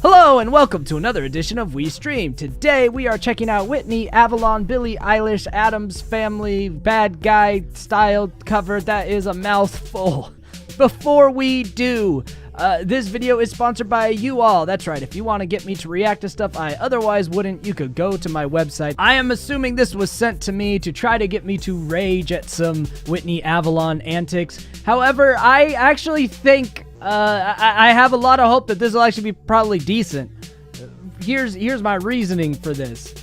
Hello and welcome to another edition of We Stream. Today we are checking out Whitney Avalon, Billie Eilish, Addams Family, bad guy style cover. That is a mouthful. Before we do, this video is sponsored by you all. That's right, if you want to get me to react to stuff I otherwise wouldn't, you could go to my website. I am assuming this was sent to me to try to get me to rage at some Whitney Avalon antics. However, I actually think I have a lot of hope that this will actually be probably decent. Here's my reasoning for this.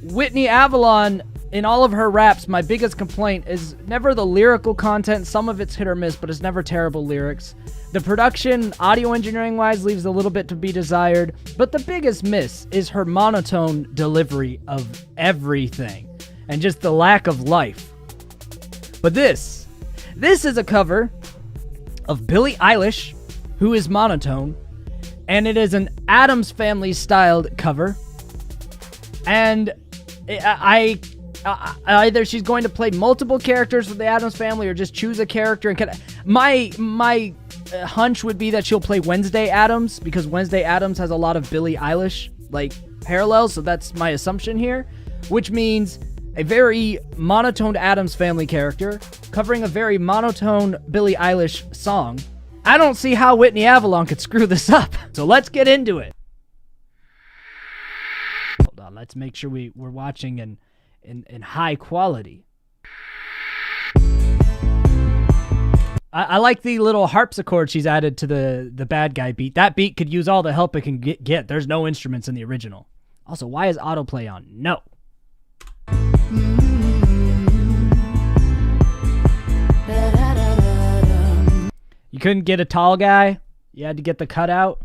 Whitney Avalon, in all of her raps, my biggest complaint is never the lyrical content. Some of it's hit or miss, but it's never terrible lyrics. The production, audio engineering wise, leaves a little bit to be desired, but the biggest miss is her monotone delivery of everything and just the lack of life. But this is a cover of Billie Eilish, who is monotone, and it is an Addams Family styled cover. And either she's going to play multiple characters for the Addams Family or just choose a character. And my hunch would be that she'll play Wednesday Addams, because Wednesday Addams has a lot of Billie Eilish parallels, so that's my assumption here, which means a very monotone Addams Family character covering a very monotone Billie Eilish song. I don't see how Whitney Avalon could screw this up. So let's get into it. Hold on, let's make sure we're watching in high quality. I like the little harpsichord she's added to the bad guy beat. That beat could use all the help it can get. There's no instruments in the original. Also, why is autoplay on? No. You couldn't get a tall guy? You had to get the cutout?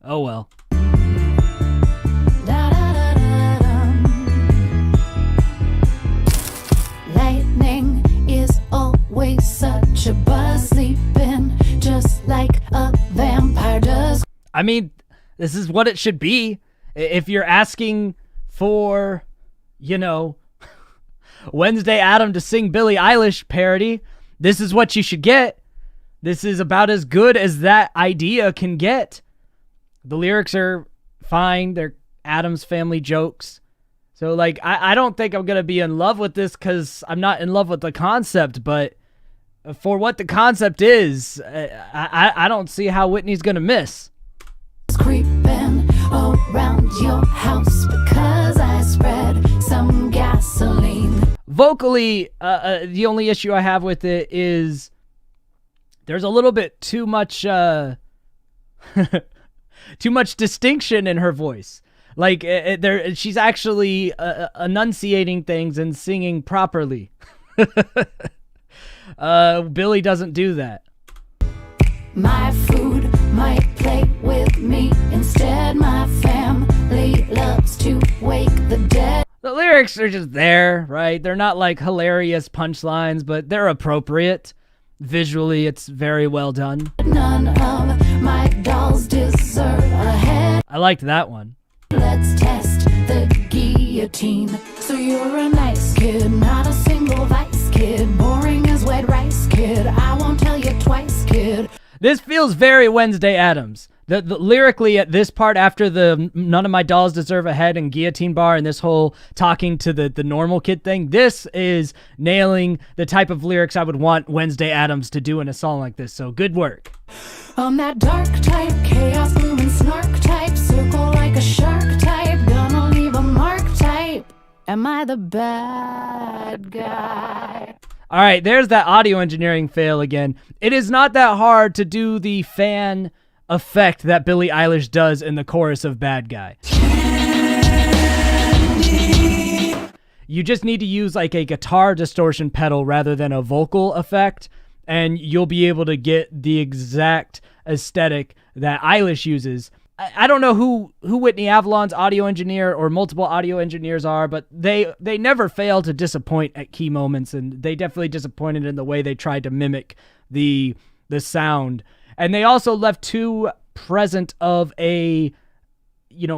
Oh well. Lightning is always such a buzz, sleeping just like a vampire does. I mean, this is what it should be. If you're asking for, Wednesday Addams to sing Billie Eilish parody, this is what you should get. This is about as good as that idea can get. The lyrics are fine. They're Addams Family jokes. So, I don't think I'm going to be in love with this because I'm not in love with the concept, but for what the concept is, I don't see how Whitney's going to miss. Creeping around your house because I spread some gasoline. Vocally, the only issue I have with it is there's a little bit too much too much distinction in her voice. She's actually enunciating things and singing properly. Billie doesn't do that. My food might play with me. Instead, my family loves to wake the dead. The lyrics are just there, right? They're not hilarious punchlines, but they're appropriate. Visually, it's very well done. None of my dolls deserve a head. I liked that one. Let's test the guillotine. So you're a nice kid, not a single vice kid. Boring as wet rice, kid. I won't tell you twice, kid. This feels very Wednesday Addams. The lyrically at this part after the none of my dolls deserve a head and guillotine bar and this whole talking to the normal kid thing, this is nailing the type of lyrics I would want Wednesday Addams to do in a song like this. So good work. I'm that dark type, chaos moving snark type, circle like a shark type, gonna leave a mark type. Am I the bad guy? All right, there's that audio engineering fail again. It is not that hard to do the fan effect that Billie Eilish does in the chorus of Bad Guy. You just need to use a guitar distortion pedal rather than a vocal effect, and you'll be able to get the exact aesthetic that Eilish uses. I don't know who Whitney Avalon's audio engineer or multiple audio engineers are, but they never fail to disappoint at key moments, and they definitely disappointed in the way they tried to mimic the sound. And they also left too present of a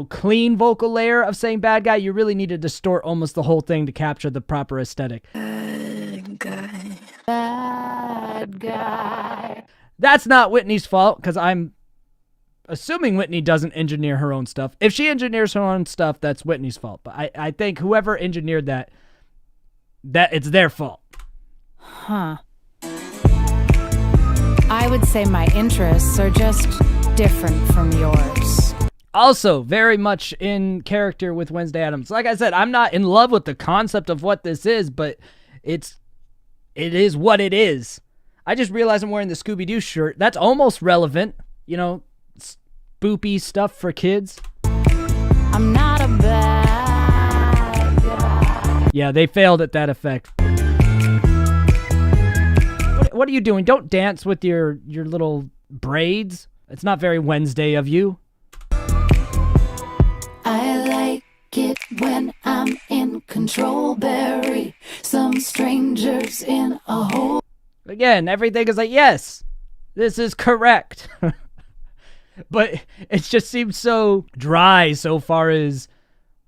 clean vocal layer of saying bad guy. You really need to distort almost the whole thing to capture the proper aesthetic. Bad guy. Bad guy. That's not Whitney's fault, because I'm assuming Whitney doesn't engineer her own stuff. If she engineers her own stuff, that's Whitney's fault. But I think whoever engineered that it's their fault. Huh. I would say my interests are just different from yours. Also, very much in character with Wednesday Addams. Like I said, I'm not in love with the concept of what this is, but it is what it is. I just realized I'm wearing the Scooby-Doo shirt. That's almost relevant. You know, spoopy stuff for kids. I'm not a bad guy. Yeah, they failed at that effect. What are you doing? Don't dance with your little braids. It's not very Wednesday of you. I like it when I'm in control, Barry. Some strangers in a hole. Again, everything is like, yes, this is correct. But it just seems so dry so far as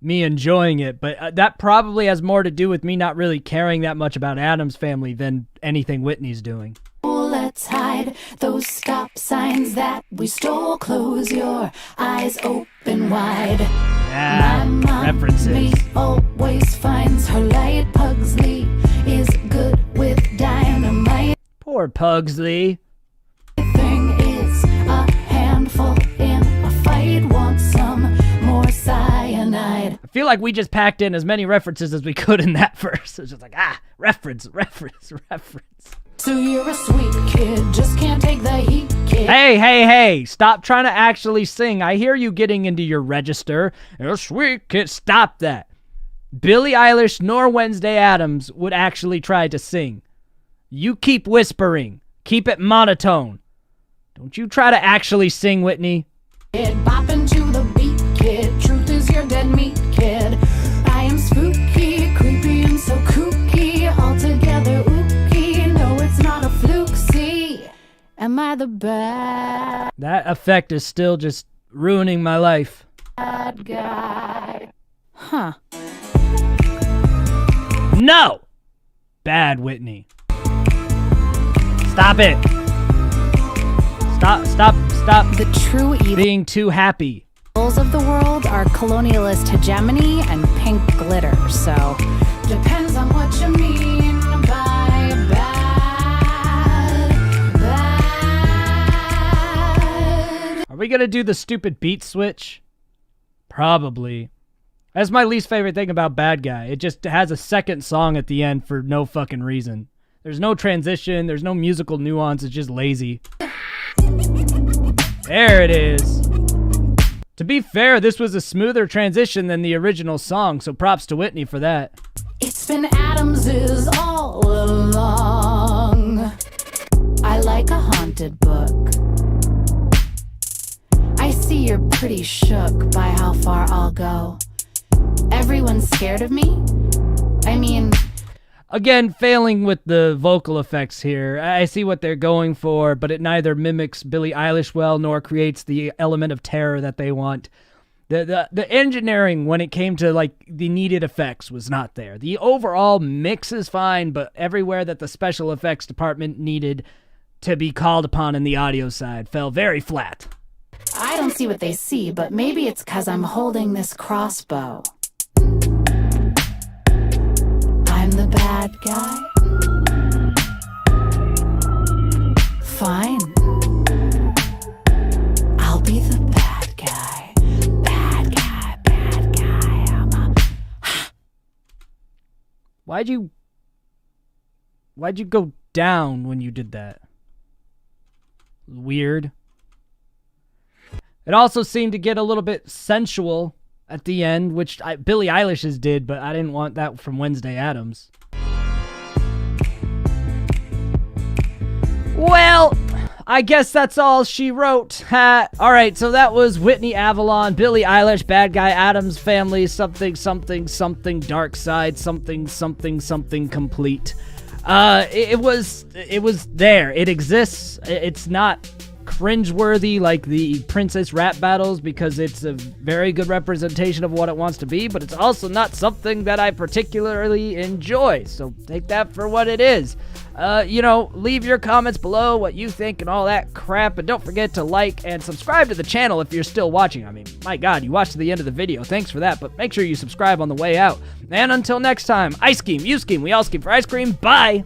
me enjoying it. But that probably has more to do with me not really caring that much about Addams Family than anything Whitney's doing. Let's hide those stop signs that we stole. Close your eyes open wide. Ah, references. Always finds her light. Pugsley is good with dynamite. Poor Pugsley. Thing is a handful in a fight. Want some more cyanide? I feel like we just packed in as many references as we could in that verse. It's just like, reference. So you're a sweet kid, just can't take the heat, kid. Hey, stop trying to actually sing. I hear you getting into your register. You're a sweet kid. Stop that. Billie Eilish nor Wednesday Addams would actually try to sing. You keep whispering. Keep it monotone. Don't you try to actually sing, Whitney. Kid, bopping to the beat, kid. Truth is you're dead meat, kid. I am spooky, creepy, and so kooky. Altogether ooky. No, it's not a fluke, see. Am I the bad That effect is still just ruining my life. guy? Huh. No! Bad Whitney. Stop it. Stop The true being too happy. evils of the world are colonialist hegemony and pink glitter, so depends on what you mean by bad. Are we gonna do the stupid beat switch? Probably. That's my least favorite thing about Bad Guy. It just has a second song at the end for no fucking reason. There's no transition, there's no musical nuance, it's just lazy. There it is. To be fair, this was a smoother transition than the original song, so props to Whitney for that. It's been Addams's all along. I like a haunted book. I see you're pretty shook by how far I'll go. Everyone's scared of me? I mean, Again, failing with the vocal effects here. I see what they're going for, but it neither mimics Billie Eilish well nor creates the element of terror that they want. The engineering when it came to like the needed effects was not there. The overall mix is fine, but everywhere that the special effects department needed to be called upon in the audio side fell very flat. I don't see what they see, but maybe it's 'cause I'm holding this crossbow. I'm the bad guy. Fine. I'll be the bad guy. Bad guy, bad guy. I'm a... Why'd you go down when you did that? Weird. It also seemed to get a little bit sensual at the end, which Billie Eilish's did, but I didn't want that from Wednesday Addams. Well, I guess that's all she wrote. Alright, so that was Whitney Avalon, Billie Eilish, Bad Guy, Addams Family, something, Dark Side, something complete. It was there. It exists. It's not cringeworthy like the princess rap battles because it's a very good representation of what it wants to be, but it's also not something that I particularly enjoy. So take that for what it is. Leave your comments below, what you think and all that crap, and don't forget to like and subscribe to the channel if you're still watching. I mean, my God, you watched to the end of the video. Thanks for that, but make sure you subscribe on the way out. And until next time, I scheme, you scheme, we all scheme for ice cream. Bye!